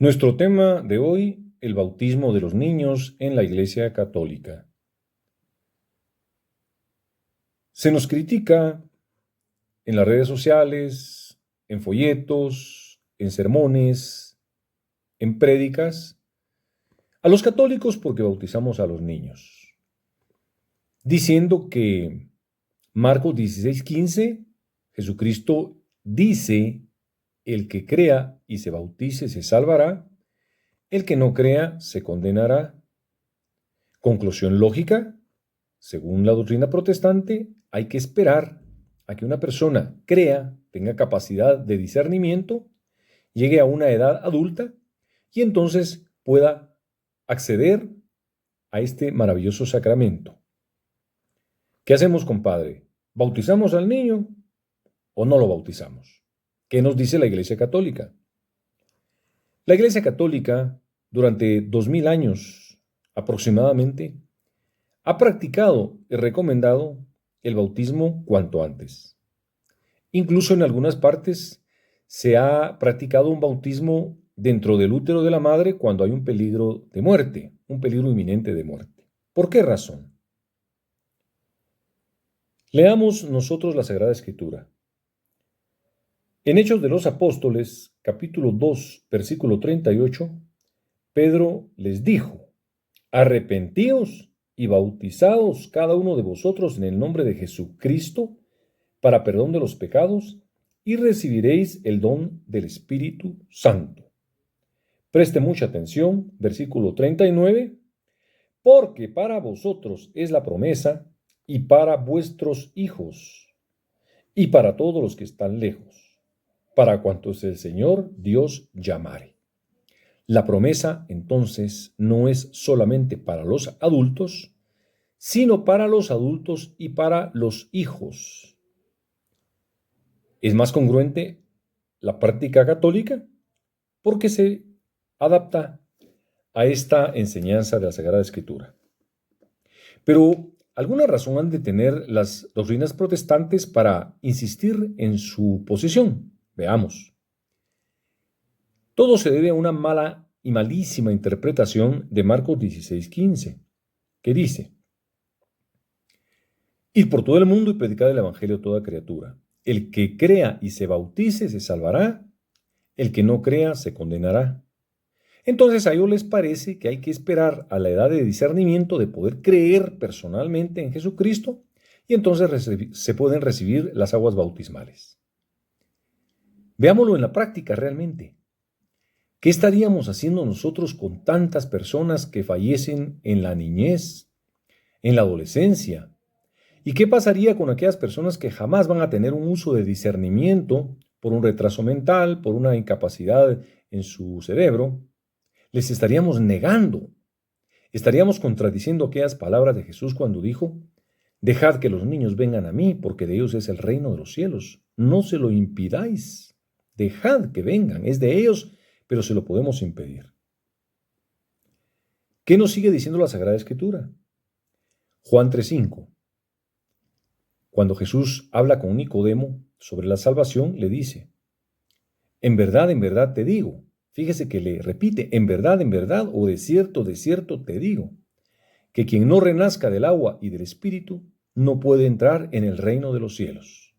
Nuestro tema de hoy, el bautismo de los niños en la Iglesia Católica. Se nos critica en las redes sociales, en folletos, en sermones, en prédicas, a los católicos porque bautizamos a los niños, diciendo que Marcos 16:15, Jesucristo dice, el que crea y se bautice se salvará, el que no crea se condenará. Conclusión lógica, según la doctrina protestante, hay que esperar a que una persona crea, tenga capacidad de discernimiento, llegue a una edad adulta y entonces pueda acceder a este maravilloso sacramento. ¿Qué hacemos, compadre? ¿Bautizamos al niño o no lo bautizamos? ¿Qué nos dice la Iglesia Católica? La Iglesia Católica, durante 2000 años aproximadamente, ha practicado y recomendado el bautismo cuanto antes. Incluso en algunas partes se ha practicado un bautismo dentro del útero de la madre cuando hay un peligro de muerte, un peligro inminente de muerte. ¿Por qué razón? Leamos nosotros la Sagrada Escritura. En Hechos de los Apóstoles, capítulo 2, versículo 38, Pedro les dijo: arrepentíos y bautizaos cada uno de vosotros en el nombre de Jesucristo para perdón de los pecados, y recibiréis el don del Espíritu Santo. Preste mucha atención, versículo 39, porque para vosotros es la promesa, y para vuestros hijos, y para todos los que están lejos, para cuantos el Señor Dios llamare. La promesa, entonces, no es solamente para los adultos, sino para los adultos y para los hijos. Es más congruente la práctica católica porque se adapta a esta enseñanza de la Sagrada Escritura. Pero alguna razón han de tener las doctrinas protestantes para insistir en su posición. Veamos. Todo se debe a una mala y malísima interpretación de Marcos 16:15, que dice: id por todo el mundo y predicad el evangelio a toda criatura. El que crea y se bautice se salvará, el que no crea se condenará. Entonces a ellos les parece que hay que esperar a la edad de discernimiento de poder creer personalmente en Jesucristo y entonces se pueden recibir las aguas bautismales. Veámoslo en la práctica realmente. ¿Qué estaríamos haciendo nosotros con tantas personas que fallecen en la niñez, en la adolescencia? ¿Y qué pasaría con aquellas personas que jamás van a tener un uso de discernimiento por un retraso mental, por una incapacidad en su cerebro? Les estaríamos negando, estaríamos contradiciendo aquellas palabras de Jesús cuando dijo: dejad que los niños vengan a mí, porque de ellos es el reino de los cielos. No se lo impidáis, dejad que vengan, es de ellos, pero se lo podemos impedir. ¿Qué nos sigue diciendo la Sagrada Escritura? Juan 3:5. Cuando Jesús habla con Nicodemo sobre la salvación, le dice: en verdad te digo. Fíjese que le repite: en verdad, o de cierto te digo, que quien no renazca del agua y del Espíritu no puede entrar en el reino de los cielos.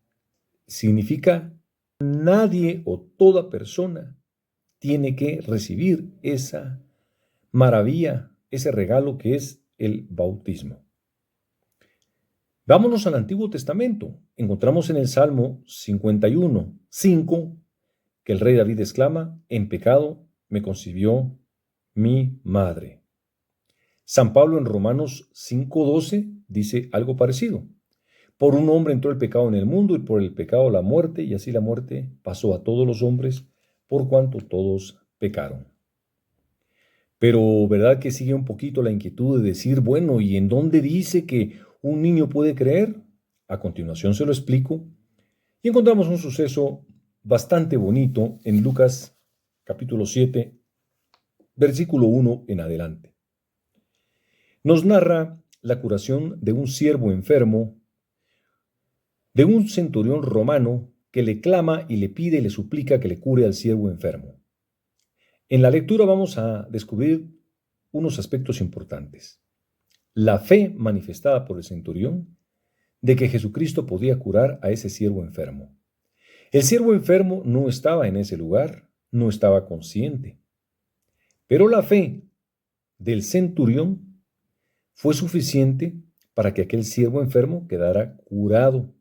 Significa, nadie o toda persona tiene que recibir esa maravilla, ese regalo que es el bautismo. Vámonos al Antiguo Testamento. Encontramos en el Salmo 51:5 que el rey David exclama: en pecado me concibió mi madre. San Pablo en Romanos 5:12 dice algo parecido: por un hombre entró el pecado en el mundo, y por el pecado la muerte, y así la muerte pasó a todos los hombres, por cuanto todos pecaron. Pero ¿verdad que sigue un poquito la inquietud de decir, bueno, ¿y en dónde dice que un niño puede creer? A continuación se lo explico, y encontramos un suceso bastante bonito en Lucas capítulo 7, versículo 1 en adelante. Nos narra la curación de un siervo enfermo, de un centurión romano que le clama y le pide y le suplica que le cure al siervo enfermo. En la lectura vamos a descubrir unos aspectos importantes. La fe manifestada por el centurión de que Jesucristo podía curar a ese siervo enfermo. El siervo enfermo no estaba en ese lugar, no estaba consciente, pero la fe del centurión fue suficiente para que aquel siervo enfermo quedara curado.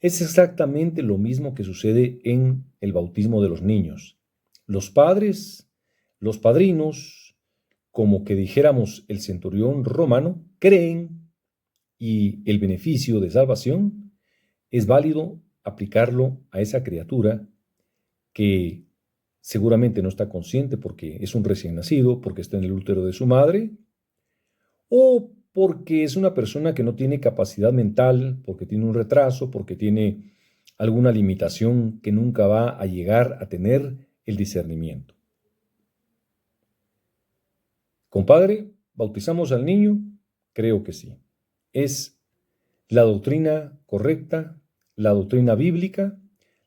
Es exactamente lo mismo que sucede en el bautismo de los niños. Los padres, los padrinos, como que dijéramos el centurión romano, creen y el beneficio de salvación es válido aplicarlo a esa criatura que seguramente no está consciente porque es un recién nacido, porque está en el útero de su madre, o porque es una persona que no tiene capacidad mental, porque tiene un retraso, porque tiene alguna limitación que nunca va a llegar a tener el discernimiento. Compadre, ¿bautizamos al niño? Creo que sí. Es la doctrina correcta, la doctrina bíblica,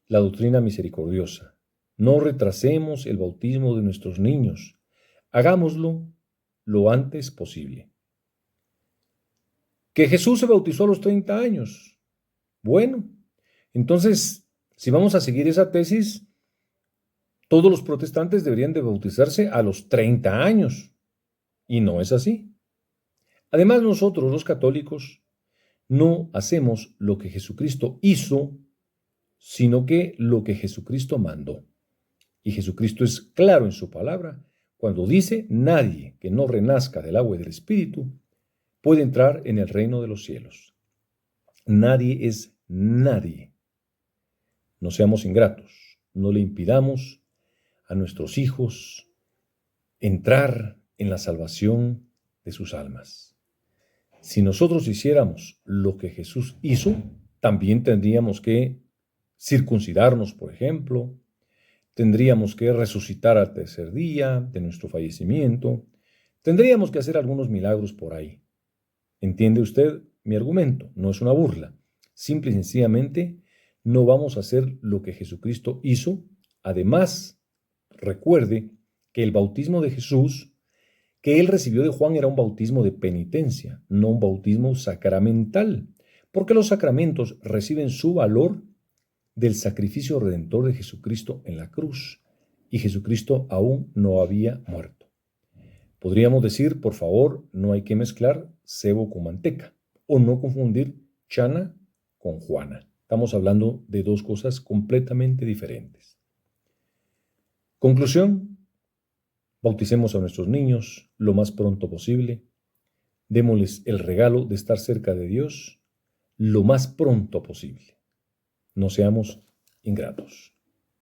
la doctrina misericordiosa. No retrasemos el bautismo de nuestros niños. Hagámoslo lo antes posible. Que Jesús se bautizó a los 30 años. Bueno, entonces, si vamos a seguir esa tesis, todos los protestantes deberían de bautizarse a los 30 años. Y no es así. Además, nosotros los católicos no hacemos lo que Jesucristo hizo, sino que lo que Jesucristo mandó. Y Jesucristo es claro en su palabra cuando dice: nadie que no renazca del agua y del Espíritu puede entrar en el reino de los cielos. Nadie es nadie. No seamos ingratos, no le impidamos a nuestros hijos entrar en la salvación de sus almas. Si nosotros hiciéramos lo que Jesús hizo, también tendríamos que circuncidarnos, por ejemplo, tendríamos que resucitar al tercer día de nuestro fallecimiento, tendríamos que hacer algunos milagros por ahí. ¿Entiende usted mi argumento? No es una burla. Simple y sencillamente no vamos a hacer lo que Jesucristo hizo. Además, recuerde que el bautismo de Jesús que él recibió de Juan era un bautismo de penitencia, no un bautismo sacramental, porque los sacramentos reciben su valor del sacrificio redentor de Jesucristo en la cruz, y Jesucristo aún no había muerto. Podríamos decir, por favor, no hay que mezclar cebo con manteca, o no confundir Chana con Juana. Estamos hablando de dos cosas completamente diferentes. Conclusión: bauticemos a nuestros niños lo más pronto posible. Démosles el regalo de estar cerca de Dios lo más pronto posible. No seamos ingratos.